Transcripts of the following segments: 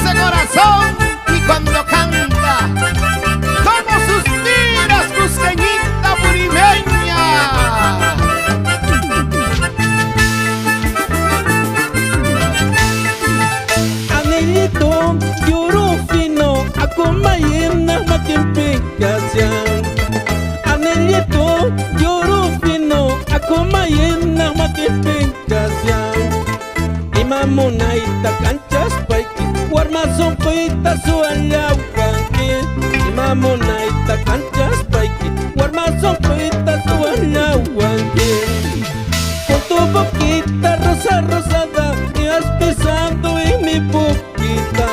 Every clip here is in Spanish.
ese corazón y cuando canta, como suspiras, cusqueñita purimeña. Anelito, lloro fino, ako mayena makimpigkasyan. Anelito, lloro fino, ako mayena makimpigkasyan. Imamo na itakanchas paiki, warmason ko itasualaw kanki. Imamo na itakanchas paiki, warmason ko itasualaw kanki. Con tu boquita rosa rosada, me has besado en mi boquita.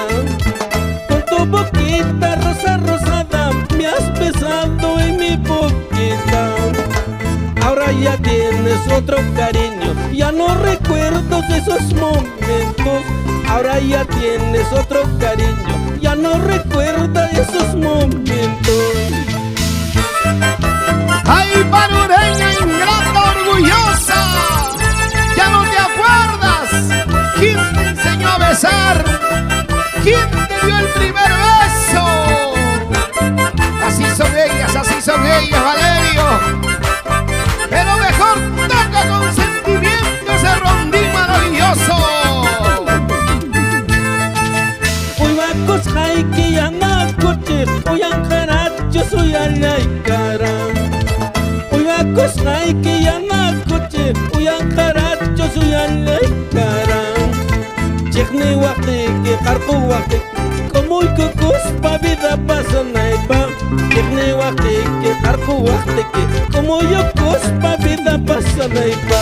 Con tu boquita rosa rosada, me has besado en mi boquita. Ahora ya tienes otro cariño, ya no recuerdo de esos momentos. Ahora ya tienes otro cariño, ya no recuerda esos momentos. Ay, panureña ingrata orgullosa, ya no te acuerdas. ¿Quién te enseñó a besar? ¿Quién te dio el primer beso? Así son ellas, Valerio. Pero mejor toca con sentimiento ese rondín maravilloso. Uywakos haiki yanakuchi, uyankaracho suyalaykara. Uywakos haiki yanakuchi, uyankaracho suyalaykara. Chikni waktiki, qarqu waktiki, komuy kukuspa vida pasanaypa. Chikni waktiki, qarqu waktiki, komuy kukuspa vida pasanaypa.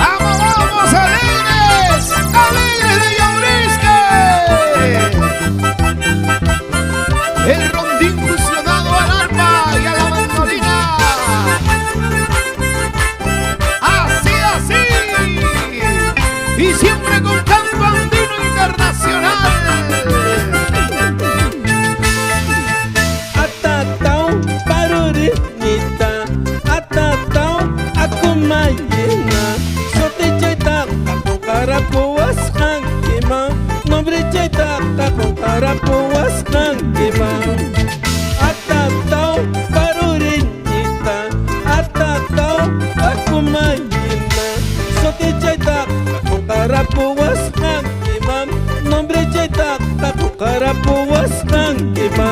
¡Vamos, vamos, alegres! ¡Alegres de Yaurisque! El rondín fusionado al arpa y a la mandolina. Así, así. Y siempre con canto andino internacional. Atatao parurinita, atatao akumayena. Sote chaita con carapuas hankima, nombre chaita con carapuas hankima. Atatao parurinita, atatao akumayena. Sote chaita con carapuas hankima, nombre chaita con carapuas hankima.